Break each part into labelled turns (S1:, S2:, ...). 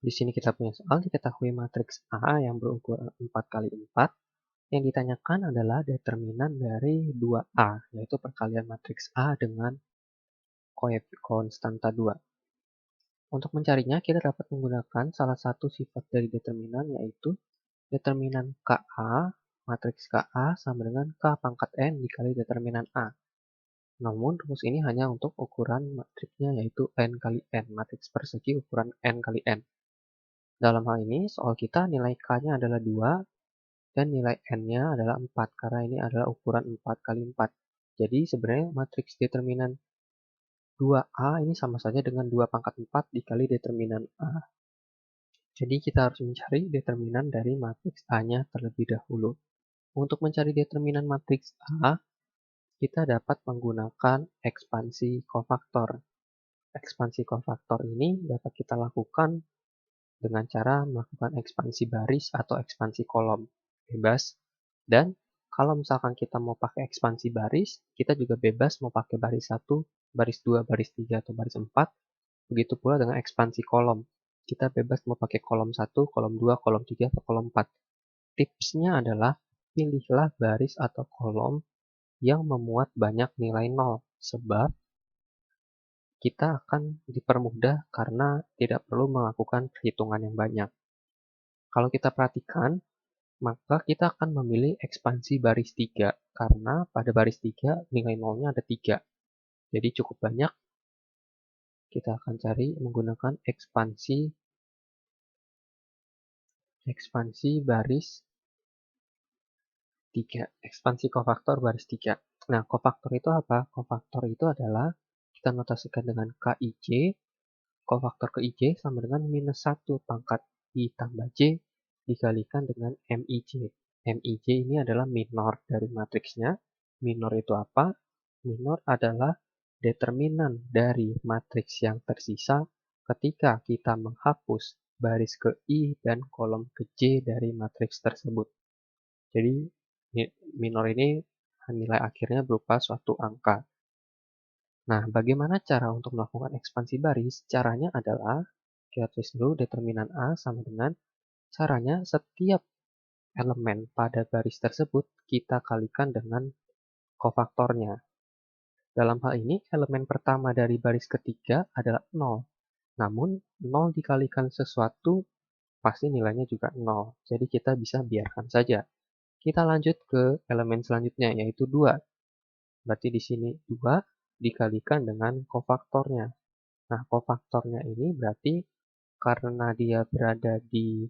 S1: Di sini kita punya soal diketahui matriks A yang berukuran 4 kali 4. Yang ditanyakan adalah determinan dari 2A, yaitu perkalian matriks A dengan konstanta 2. Untuk mencarinya, kita dapat menggunakan salah satu sifat dari determinan, yaitu determinan KA, matriks KA sama dengan K pangkat N dikali determinan A. Namun, rumus ini hanya untuk ukuran matriksnya, yaitu N kali N, matriks persegi ukuran N kali N. Dalam hal ini, soal kita nilai K-nya adalah 2, dan nilai N-nya adalah 4, karena ini adalah ukuran 4 kali 4. Jadi, sebenarnya matriks determinan 2A ini sama saja dengan 2 pangkat 4 dikali determinan A. Jadi, kita harus mencari determinan dari matriks A-nya terlebih dahulu. Untuk mencari determinan matriks A, kita dapat menggunakan ekspansi kofaktor. Ekspansi kofaktor ini dapat kita lakukan dengan cara melakukan ekspansi baris atau ekspansi kolom. Bebas. Dan kalau misalkan kita mau pakai ekspansi baris, kita juga bebas mau pakai baris 1, baris 2, baris 3, atau baris 4. Begitu pula dengan ekspansi kolom. Kita bebas mau pakai kolom 1, kolom 2, kolom 3, atau kolom 4. Tipsnya adalah pilihlah baris atau kolom yang memuat banyak nilai 0. Sebab kita akan dipermudah karena tidak perlu melakukan perhitungan yang banyak. Kalau kita perhatikan, maka kita akan memilih ekspansi baris 3, karena pada baris 3 nilai nolnya ada 3. Jadi cukup banyak. Kita akan cari menggunakan ekspansi baris 3, ekspansi kofaktor baris 3. Nah, kofaktor itu apa? Kofaktor itu adalah kita notasikan dengan KIJ. Kofaktor KIJ sama dengan minus 1 pangkat I tambah J dikalikan dengan MIJ. MIJ ini adalah minor dari matriksnya. Minor itu apa? Minor adalah determinan dari matriks yang tersisa ketika kita menghapus baris ke I dan kolom ke J dari matriks tersebut. Jadi minor ini nilai akhirnya berupa suatu angka. Nah, bagaimana cara untuk melakukan ekspansi baris? Caranya adalah kita tulis dulu determinan A sama dengan caranya setiap elemen pada baris tersebut kita kalikan dengan kofaktornya. Dalam hal ini, elemen pertama dari baris ketiga adalah 0. Namun, 0 dikalikan sesuatu pasti nilainya juga 0. Jadi kita bisa biarkan saja. Kita lanjut ke elemen selanjutnya, yaitu 2. Berarti di sini 2 dikalikan dengan kofaktornya. Nah, kofaktornya ini berarti karena dia berada di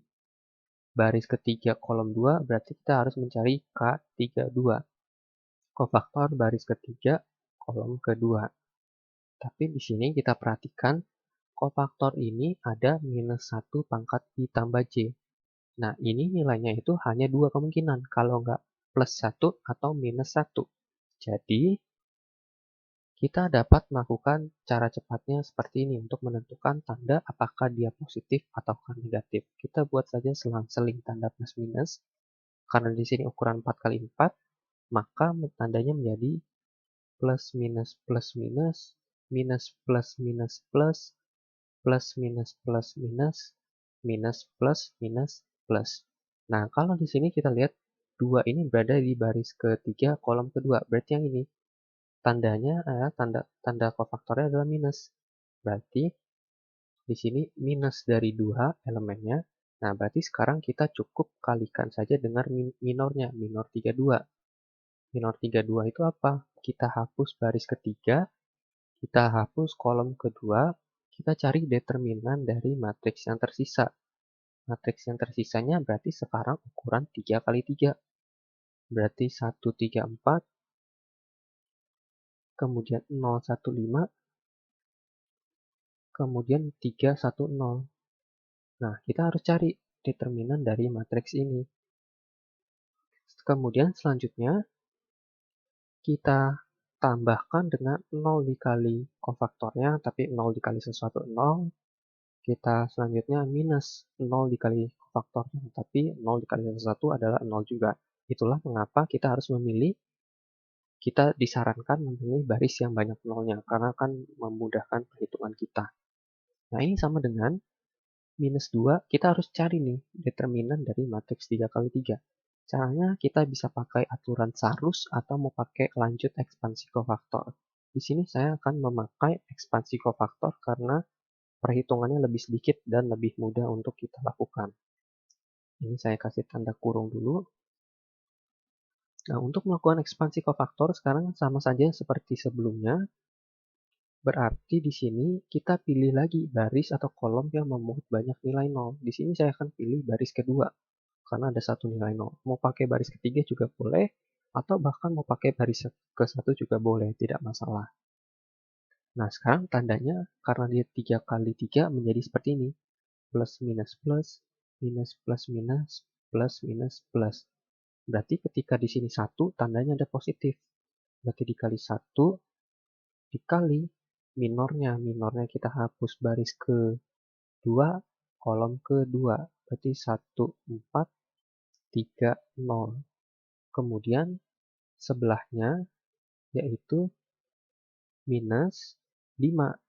S1: baris ketiga kolom 2, berarti kita harus mencari K32. Kofaktor baris ketiga kolom kedua. Tapi di sini kita perhatikan kofaktor ini ada minus 1 pangkat I tambah J. Nah, ini nilainya itu hanya 2 kemungkinan, kalau nggak plus 1 atau minus 1. Jadi, kita dapat melakukan cara cepatnya seperti ini untuk menentukan tanda apakah dia positif atau negatif. Kita buat saja selang-seling tanda plus minus. Karena di sini ukuran 4 kali 4, maka tandanya menjadi plus minus plus minus, minus plus minus plus, plus minus plus minus, minus plus minus plus. Nah, kalau di sini kita lihat 2 ini berada di baris ketiga kolom kedua. Berarti yang ini tandanya adalah tanda kofaktornya adalah minus. Berarti di sini minus dari 2 elemennya. Nah, berarti sekarang kita cukup kalikan saja dengan minornya, minor 32. Minor 32 itu apa? Kita hapus baris ketiga, kita hapus kolom kedua, kita cari determinan dari matriks yang tersisa. Matriks yang tersisanya berarti sekarang ukuran 3 kali 3. Berarti 134, kemudian 015, kemudian 310. Nah, kita harus cari determinan dari matriks ini. Kemudian selanjutnya, kita tambahkan dengan 0 dikali kofaktornya, tapi 0 dikali sesuatu 0. Kita selanjutnya minus 0 dikali kofaktornya, tapi 0 dikali sesuatu adalah 0 juga. Itulah mengapa kita harus memilih, kita disarankan memilih baris yang banyak nolnya, karena akan memudahkan perhitungan kita. Nah, ini sama dengan minus 2, kita harus cari nih determinan dari matriks 3 kali 3. Caranya kita bisa pakai aturan Sarus atau mau pakai lanjut ekspansi kofaktor. Di sini saya akan memakai ekspansi kofaktor karena perhitungannya lebih sedikit dan lebih mudah untuk kita lakukan. Ini saya kasih tanda kurung dulu. Nah, untuk melakukan ekspansi kofaktor sekarang sama saja seperti sebelumnya. Berarti di sini kita pilih lagi baris atau kolom yang memuat banyak nilai 0. Di sini saya akan pilih baris kedua karena ada satu nilai 0. Mau pakai baris ketiga juga boleh, atau bahkan mau pakai baris ke satu juga boleh, tidak masalah. Nah, sekarang tandanya karena dia 3 kali 3 menjadi seperti ini. Plus minus plus, minus plus minus, plus minus plus. Berarti ketika di sini 1, tandanya ada positif. Berarti dikali 1, dikali minornya. Minornya kita hapus baris ke 2, kolom ke 2. Berarti 1, 4, 3, 0. Kemudian sebelahnya yaitu minus 5.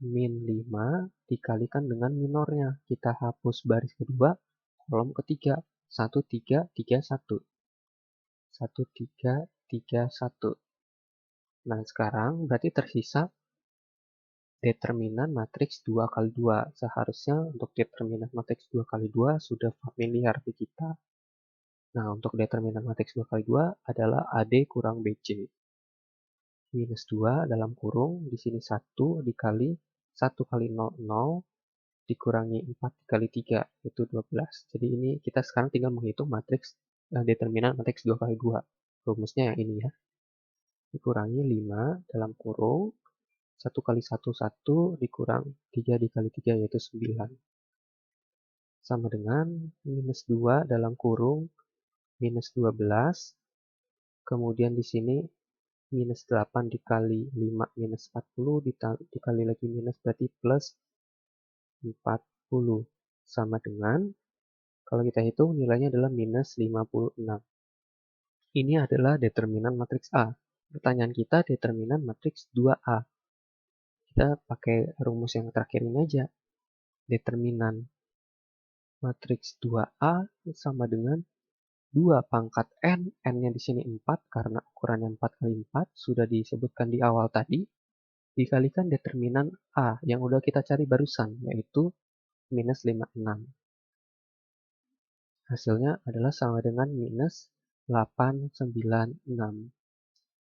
S1: Min 5 dikalikan dengan minornya. Kita hapus baris kedua, kolom ketiga. 1, 3, 3, 1. 1, 3, 3, 1. Nah, sekarang berarti tersisa determinan matriks 2 kali 2. Seharusnya untuk determinan matriks 2 kali 2 sudah familiar di kita. Nah, untuk determinan matriks 2 kali 2 adalah AD kurang BC. Minus 2 dalam kurung, di sini 1 dikali 1 kali 0, 0, dikurangi 4 dikali 3, itu 12. Jadi ini kita sekarang tinggal menghitung matriks determinan matriks 2 kali 2. Rumusnya yang ini ya. Dikurangi 5 dalam kurung, 1 kali 1, 1, dikurang 3 dikali 3, yaitu 9. Sama dengan minus 2 dalam kurung, minus 12, kemudian di sini minus 8 dikali 5 minus 40, dikali lagi minus berarti plus 40. Sama dengan, kalau kita hitung nilainya adalah minus 56. Ini adalah determinan matriks A. Pertanyaan kita determinan matriks 2A. Kita pakai rumus yang terakhir ini aja. Determinan matriks 2A sama dengan 2 pangkat N. N-nya di sini 4 karena ukurannya 4 kali 4 sudah disebutkan di awal tadi. Dikalikan determinan A yang udah kita cari barusan, yaitu minus 56. Hasilnya adalah sama dengan minus 896.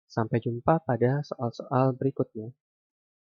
S1: Sampai jumpa pada soal-soal berikutnya.